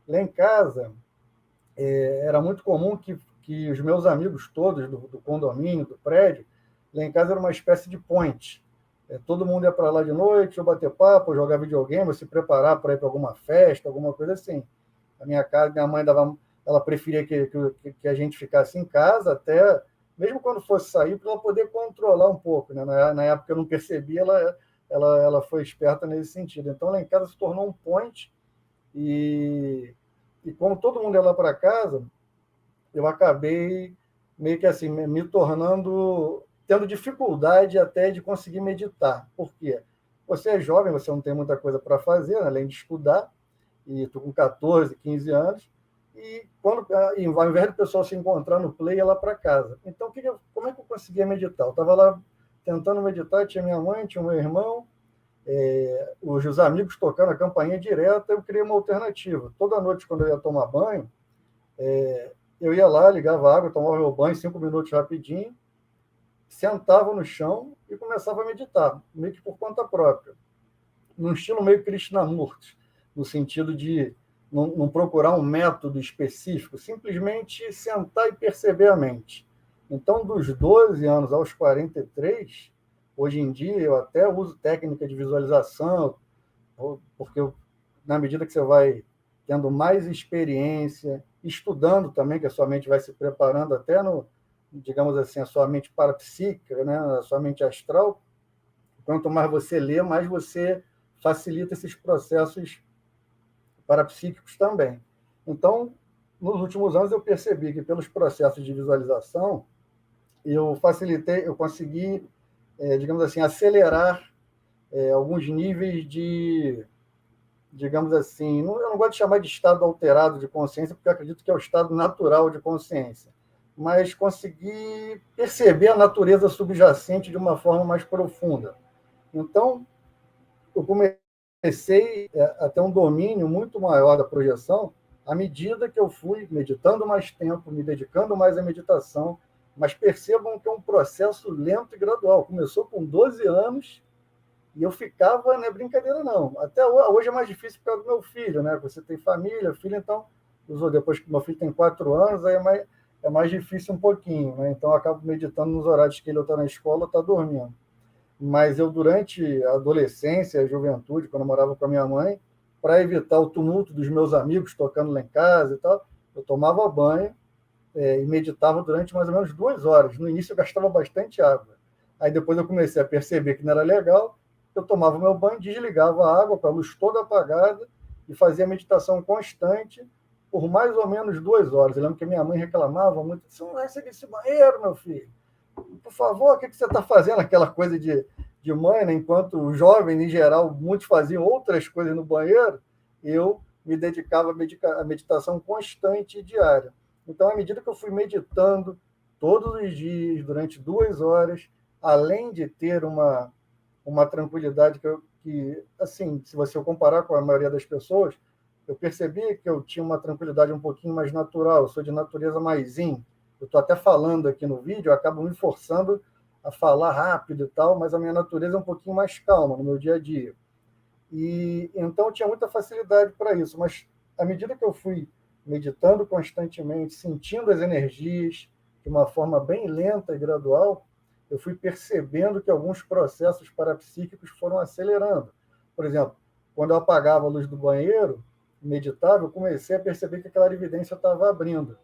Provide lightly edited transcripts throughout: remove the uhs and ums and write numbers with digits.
Lá em casa, era muito comum que os meus amigos todos do condomínio, do prédio, lá em casa era uma espécie de point. Todo mundo ia para lá de noite, ou bater papo, jogar videogame, ou se preparar para ir para alguma festa, alguma coisa assim. A minha casa, minha mãe dava, ela preferia que a gente ficasse em casa, até mesmo quando fosse sair, para ela poder controlar um pouco. Né? Na época eu não percebia, ela foi esperta nesse sentido. Então lá em casa se tornou um point, e, e como todo mundo ia lá para casa, eu acabei meio que assim, me tornando, tendo dificuldade até de conseguir meditar. Por quê? Você é jovem, você não tem muita coisa para fazer, né, além de estudar, e estou com 14, 15 anos, e ao invés do pessoal se encontrar no play, ia lá para casa. Então, como é que eu conseguia meditar? Eu estava lá tentando meditar, tinha minha mãe, tinha o meu irmão, os amigos tocando a campainha direta, eu criei uma alternativa. Toda noite, quando eu ia tomar banho, eu ia lá, ligava água, tomava meu banho, 5 minutos rapidinho, sentava no chão e começava a meditar, meio que por conta própria, num estilo meio Krishnamurti, no sentido de não procurar um método específico, simplesmente sentar e perceber a mente. Então, dos 12 anos aos 43, hoje em dia eu até uso técnica de visualização, porque na medida que você vai tendo mais experiência, estudando também, que a sua mente vai se preparando até no, digamos assim, a sua mente parapsíquica, né, a sua mente astral, quanto mais você lê, mais você facilita esses processos parapsíquicos também. Então, nos últimos anos eu percebi que pelos processos de visualização, eu consegui, digamos assim, acelerar alguns níveis de, digamos assim, eu não gosto de chamar de estado alterado de consciência, porque eu acredito que é o estado natural de consciência, mas conseguir perceber a natureza subjacente de uma forma mais profunda. Então, eu comecei a ter um domínio muito maior da projeção à medida que eu fui meditando mais tempo, me dedicando mais à meditação, mas percebam que é um processo lento e gradual. Começou com 12 anos e eu ficava, não é brincadeira não. Até hoje é mais difícil por causa do meu filho, né? Você tem família, filho, então, depois que meu filho tem 4 anos, aí é mais difícil um pouquinho, né? Então eu acabo meditando nos horários que ele está na escola, está dormindo. Mas eu, durante a adolescência, a juventude, quando eu morava com a minha mãe, para evitar o tumulto dos meus amigos tocando lá em casa e tal, eu tomava banho e meditava durante mais ou menos 2 horas. No início eu gastava bastante água. Aí depois eu comecei a perceber que não era legal, eu tomava meu banho, desligava a água com a luz toda apagada e fazia meditação constante por mais ou menos 2 horas. Eu lembro que minha mãe reclamava muito: você não vai sair desse banheiro, meu filho? Por favor, o que você está fazendo? Aquela coisa de mãe, né? Enquanto jovem, em geral, muitos faziam outras coisas no banheiro, eu me dedicava à meditação constante e diária. Então, à medida que eu fui meditando todos os dias, durante 2 horas, além de ter uma tranquilidade que, assim, se você comparar com a maioria das pessoas, eu percebi que eu tinha uma tranquilidade um pouquinho mais natural, eu sou de natureza mais zen. Eu estou até falando aqui no vídeo, eu acabo me forçando a falar rápido e tal, mas a minha natureza é um pouquinho mais calma no meu dia a dia. E então eu tinha muita facilidade para isso, mas à medida que eu fui meditando constantemente, sentindo as energias de uma forma bem lenta e gradual, eu fui percebendo que alguns processos parapsíquicos foram acelerando. Por exemplo, quando eu apagava a luz do banheiro, meditava, eu comecei a perceber que aquela evidência estava abrindo.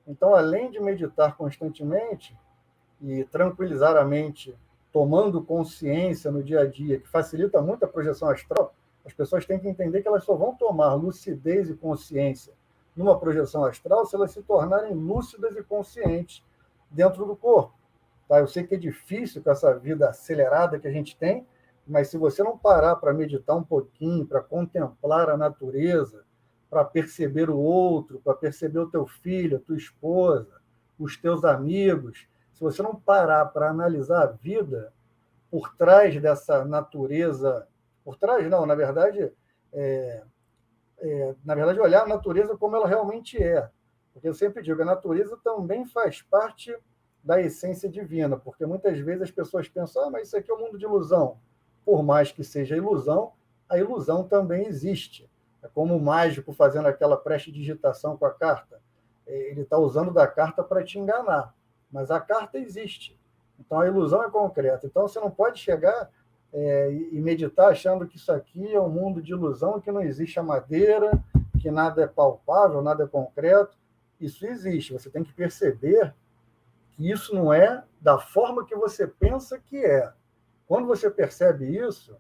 Então, além de meditar constantemente e tranquilizar a mente, tomando consciência no dia a dia, que facilita muito a projeção astral, as pessoas têm que entender que elas só vão tomar lucidez e consciência numa projeção astral se elas se tornarem lúcidas e conscientes dentro do corpo. Tá? Eu sei que é difícil com essa vida acelerada que a gente tem, mas se você não parar para meditar um pouquinho, para contemplar a natureza, para perceber o outro, para perceber o teu filho, a tua esposa, os teus amigos, se você não parar para analisar a vida por trás dessa natureza, por trás não, é, na verdade olhar a natureza como ela realmente é. Porque eu sempre digo, a natureza também faz parte da essência divina, porque muitas vezes as pessoas pensam, mas isso aqui é um mundo de ilusão. Por mais que seja ilusão, a ilusão também existe. É como o mágico fazendo aquela prestidigitação com a carta. Ele está usando da carta para te enganar, mas a carta existe. Então, a ilusão é concreta. Então, você não pode chegar e meditar achando que isso aqui é um mundo de ilusão, que não existe a madeira, que nada é palpável, nada é concreto. Isso existe. Você tem que perceber que isso não é da forma que você pensa que é. Quando você percebe isso,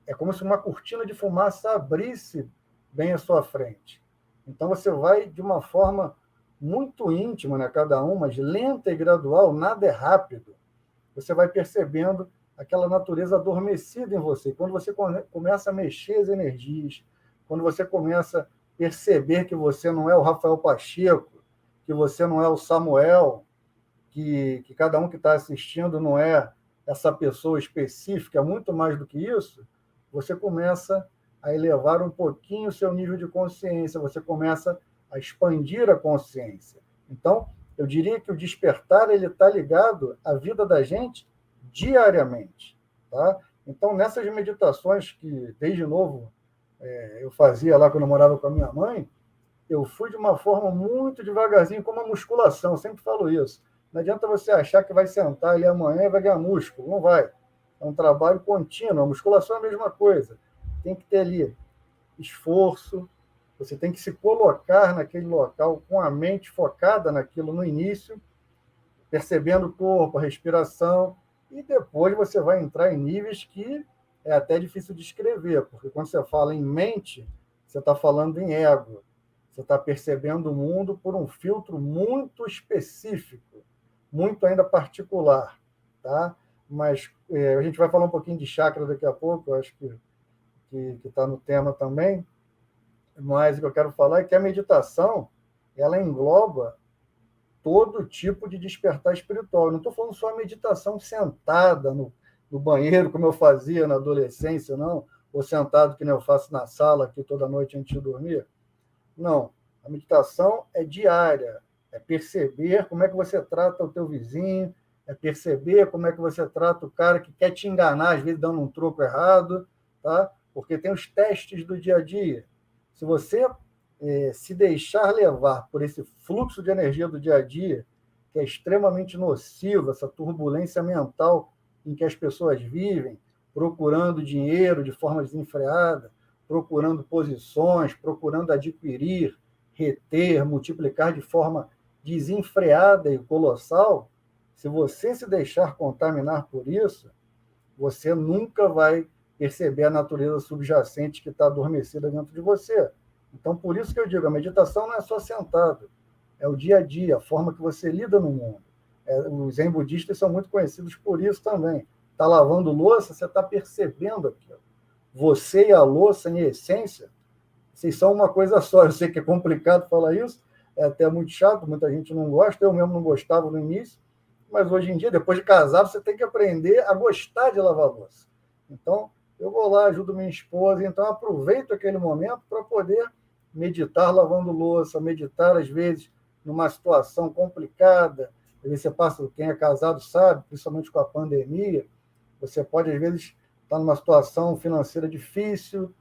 é como se uma cortina de fumaça abrisse bem à sua frente. Então, você vai de uma forma muito íntima, né, cada um, mas lenta e gradual, nada é rápido. Você vai percebendo aquela natureza adormecida em você. Quando você começa a mexer as energias, quando você começa a perceber que você não é o Rafael Pacheco, que você não é o Samuel, que cada um que está assistindo não é essa pessoa específica, é muito mais do que isso, você começa a elevar um pouquinho o seu nível de consciência, você começa a expandir a consciência. Então, eu diria que o despertar ele está ligado à vida da gente diariamente. Tá? Então, nessas meditações que, desde novo, eu fazia lá quando eu morava com a minha mãe, eu fui de uma forma muito devagarzinho, como a musculação, eu sempre falo isso. Não adianta você achar que vai sentar ali amanhã e vai ganhar músculo, não vai. É um trabalho contínuo, a musculação é a mesma coisa. Tem que ter ali esforço, você tem que se colocar naquele local com a mente focada naquilo no início, percebendo o corpo, a respiração, e depois você vai entrar em níveis que é até difícil de descrever, porque quando você fala em mente, você está falando em ego. Você está percebendo o mundo por um filtro muito específico, muito ainda particular. Tá? Mas a gente vai falar um pouquinho de chakra daqui a pouco, eu acho que está no tema também. Mas o que eu quero falar é que a meditação ela engloba todo tipo de despertar espiritual. Eu não estou falando só a meditação sentada no banheiro, como eu fazia na adolescência, não, ou sentado, que nem eu faço na sala aqui toda noite antes de dormir. Não, a meditação é diária, é perceber como é que você trata o teu vizinho, é perceber como é que você trata o cara que quer te enganar, às vezes dando um troco errado, tá? Porque tem os testes do dia a dia. Se você se deixar levar por esse fluxo de energia do dia a dia, que é extremamente nocivo, essa turbulência mental em que as pessoas vivem, procurando dinheiro de forma desenfreada, procurando posições, procurando adquirir, reter, multiplicar de forma desenfreada e colossal, se você se deixar contaminar por isso, você nunca vai perceber a natureza subjacente que está adormecida dentro de você. Então, por isso que eu digo, a meditação não é só sentado, é o dia a dia, a forma que você lida no mundo. Os zen budistas são muito conhecidos por isso também. Está lavando louça, você está percebendo aquilo. Você e a louça, em essência, vocês são uma coisa só. Eu sei que é complicado falar isso, é até muito chato, muita gente não gosta, eu mesmo não gostava no início, mas hoje em dia, depois de casado, você tem que aprender a gostar de lavar louça. Então, eu vou lá, ajudo minha esposa, então aproveito aquele momento para poder meditar lavando louça, meditar, às vezes, numa situação complicada. Às vezes você passa, quem é casado sabe, principalmente com a pandemia, você pode, às vezes, estar numa situação financeira difícil,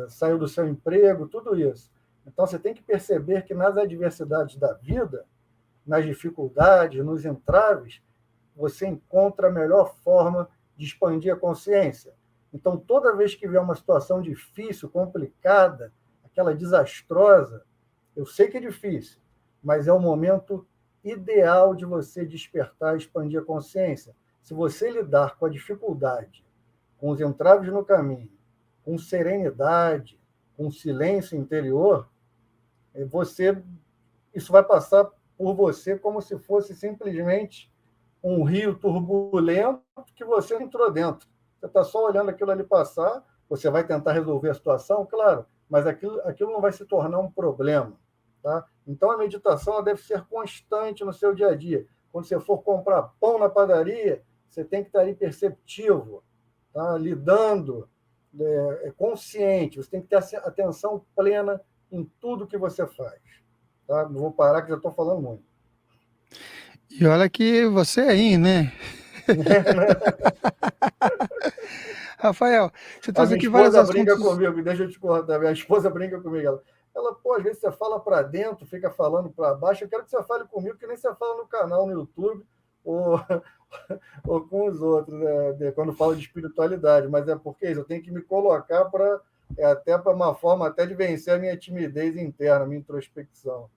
saiu do seu emprego, tudo isso. Então, você tem que perceber que nas adversidades da vida, nas dificuldades, nos entraves, você encontra a melhor forma de expandir a consciência. Então, toda vez que vier uma situação difícil, complicada, aquela desastrosa, eu sei que é difícil, mas é o momento ideal de você despertar e expandir a consciência. Se você lidar com a dificuldade, com os entraves no caminho, com serenidade, com silêncio interior, isso vai passar por você como se fosse simplesmente um rio turbulento que você entrou dentro. Você está só olhando aquilo ali passar, você vai tentar resolver a situação, claro, mas aquilo não vai se tornar um problema. Tá? Então, a meditação ela deve ser constante no seu dia a dia. Quando você for comprar pão na padaria, você tem que estar ali perceptivo, tá? Lidando, consciente, você tem que ter atenção plena em tudo que você faz. Tá? Não vou parar, que já estou falando muito. E olha que você aí, né? Rafael, você A trouxe minha aqui vários esposa brinca assuntos. comigo, deixa eu te contar, minha esposa brinca comigo. Pô, às vezes você fala para dentro, fica falando para baixo. Eu quero que você fale comigo, que nem você fala no canal, no YouTube, ou, ou com os outros, né? Quando falo de espiritualidade. Mas é porque isso, eu tenho que me colocar até para uma forma até de vencer a minha timidez interna, a minha introspecção.